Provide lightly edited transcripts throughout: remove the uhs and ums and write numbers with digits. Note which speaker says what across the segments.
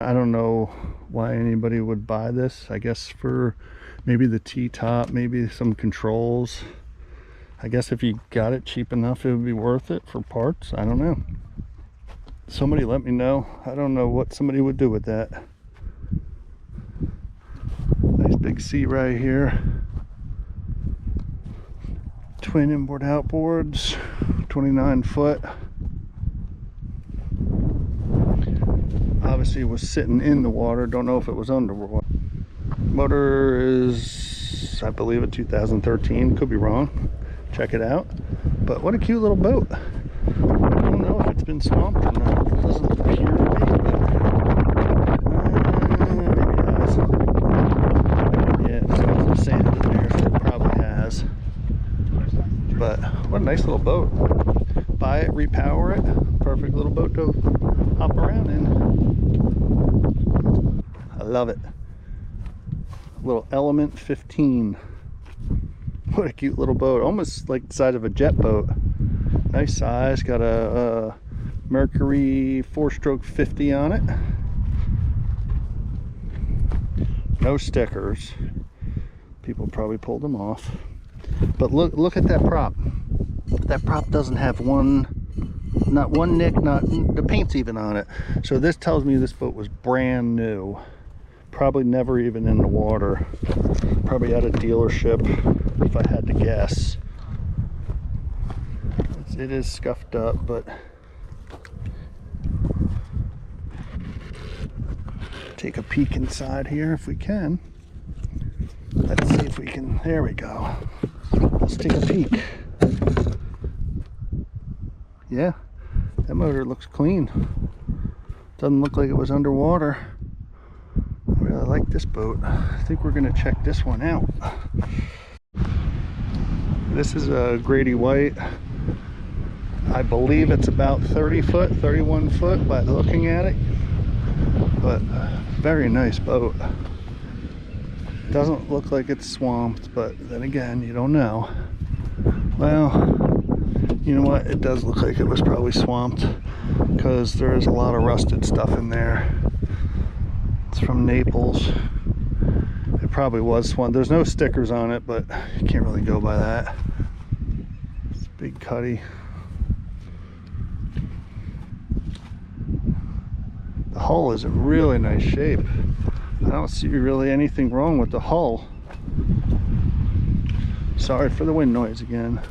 Speaker 1: I don't know why anybody would buy this. I guess for maybe the T-top, maybe some controls. I guess if you got it cheap enough, it would be worth it for parts. I don't know. Somebody let me know. I don't know what somebody would do with that. Nice big seat right here. Twin inboard outboards, 29 foot. Obviously it was sitting in the water. Don't know if it was underwater. Motor is, I believe, a 2013. Could be wrong. Check it out. But what a cute little boat. I don't know if it's been swamped or not. It doesn't appear to be, but maybe it has. Yeah, there's some sand in there, so it probably has. But what a nice little boat. Buy it, repower it. Perfect little boat to hop around in. I love it. Little Element 15. What a cute little boat. Almost like the size of a jet boat. Nice size. Got a Mercury 4-stroke 50 on it. No stickers. People probably pulled them off. But look at that prop. That prop doesn't have not one nick, not the paint's even on it. So this tells me this boat was brand new. Probably never even in the water. Probably at a dealership, if I had to guess. It is scuffed up, but take a peek inside here if we can. Let's see if we can. There we go. Let's take a peek. Yeah, that motor looks clean. Doesn't look like it was underwater. I really like this boat. I think we're gonna check this one out. This is a Gry White. I believe it's about 30 foot, 31 foot by looking at it. But very nice boat. Doesn't look like it's swamped, but then again, you don't know. Well, you know what? It does look like it was probably swamped because there is a lot of rusted stuff in there. It's from Naples. It probably was swamped. There's no stickers on it, but you can't really go by that. It's a big cutty. The hull is in really nice shape. I don't see really anything wrong with the hull. Sorry for the wind noise again.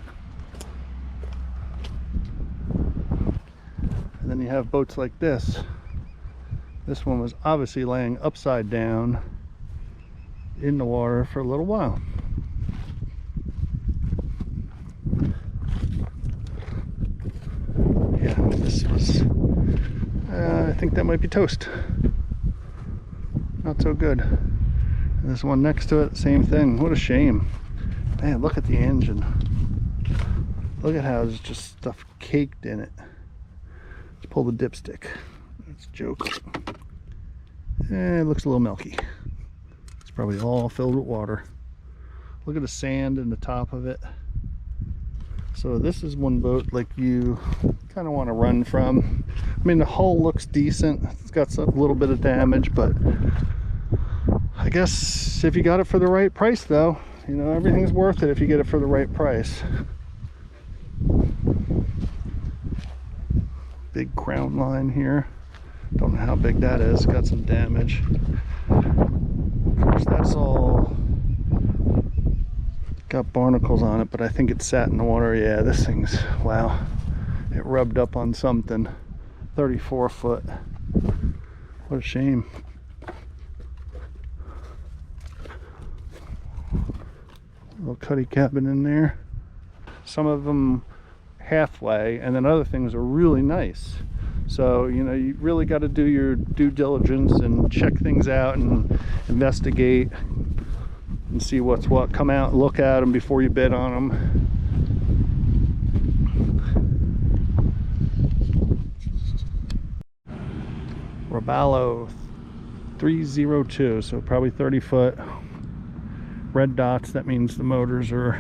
Speaker 1: And then you have boats like this. This one was obviously laying upside down in the water for a little while. Yeah, this was, I think that might be toast. Not so good. And this one next to it, same thing. What a shame. Man, look at the engine. Look at how there's just stuff caked in it. Let's pull the dipstick. That's a joke. It looks a little milky. It's probably all filled with water. Look at the sand in the top of it. So this is one boat like you kind of want to run from. I mean, the hull looks decent. It's got a little bit of damage, but I guess if you got it for the right price, though, you know, everything's worth it if you get it for the right price. Big crown line here. Don't know how big that is. Got some damage. Of course, that's all got barnacles on it, but I think it sat in the water. Yeah, this thing's, wow, it rubbed up on something. 34 foot. What a shame. Little cuddy cabin in there. Some of them halfway, and then other things are really nice. So, you know, you really got to do your due diligence and check things out and investigate and see what's what. Come out and look at them before you bid on them. Ralo 302, so probably 30 foot. Red dots, that means the motors are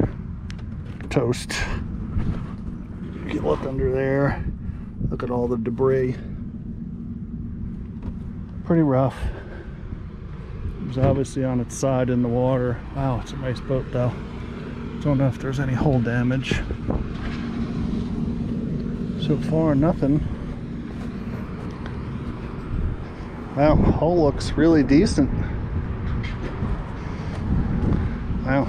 Speaker 1: toast. You can look under there, look at all the debris. Pretty rough. It was obviously on its side in the water. Wow, it's a nice boat though. Don't know if there's any hull damage. So far, nothing. Wow, hull looks really decent. Wow,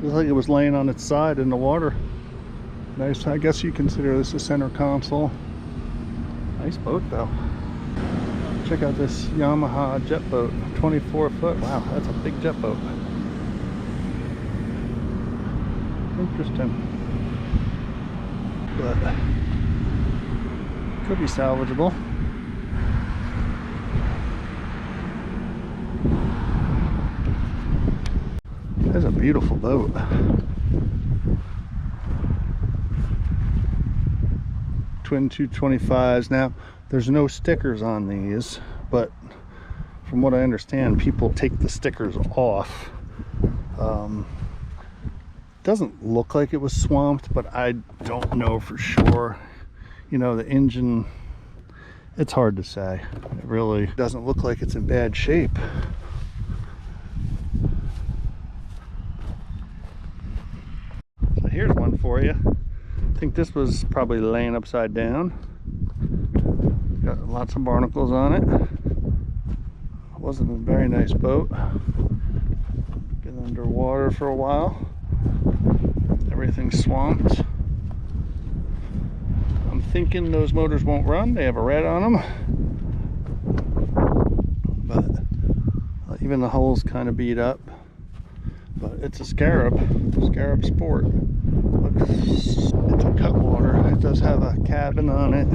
Speaker 1: looks like it was laying on its side in the water. Nice. I guess you consider this a center console. Nice boat though. Check out this Yamaha jet boat, 24 foot. Wow, that's a big jet boat. Interesting. But could be salvageable. That's a beautiful boat. Twin 225s. Now, there's no stickers on these, but from what I understand, people take the stickers off. Doesn't look like it was swamped, but I don't know for sure. You know, the engine, it's hard to say. It really doesn't look like it's in bad shape. So here's one for you. I think this was probably laying upside down. Got lots of barnacles on it. Wasn't a very nice boat. Been underwater for a while. Everything's swamped. I'm thinking those motors won't run. They have a red on them. But even the hull's kind of beat up. But it's a Scarab Sport. It's a cutwater. It does have a cabin on it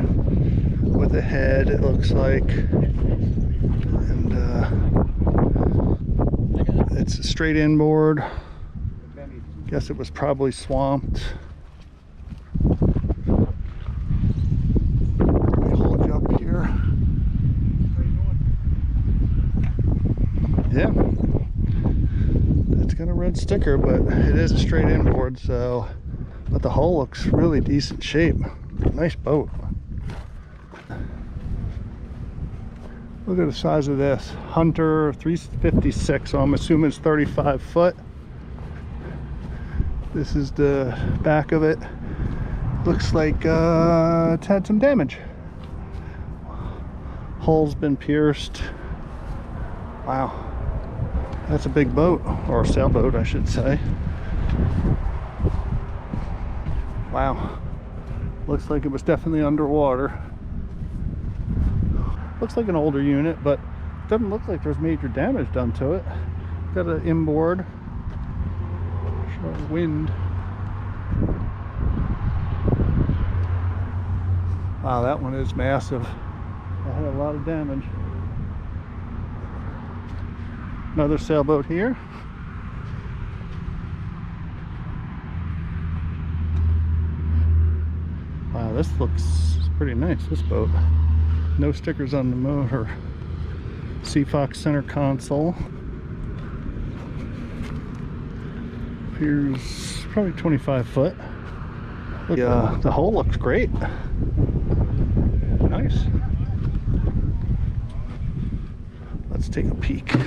Speaker 1: with a head, it looks like. And it's a straight inboard. Guess it was probably swamped. Let me hold you up here. Yeah. It's got a red sticker, but it is a straight inboard, so. But the hull looks really decent shape. Nice boat. Look at the size of this. Hunter 356, so I'm assuming it's 35 foot. This is the back of it. Looks like it's had some damage. Hull's been pierced. Wow. That's a big boat, or a sailboat, I should say. Wow. Looks like it was definitely underwater. Looks like an older unit, but doesn't look like there's major damage done to it. Got an inboard. Short wind. Wow, that one is massive. That had a lot of damage. Another sailboat here. Wow, this looks pretty nice, this boat. No stickers on the motor. Sea Fox center console. Here's probably 25 foot. The hull looks great. Nice. Let's take a peek. I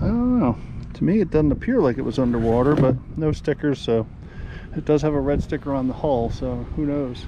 Speaker 1: don't know. To me, it doesn't appear like it was underwater, but no stickers, so it does have a red sticker on the hull, so who knows.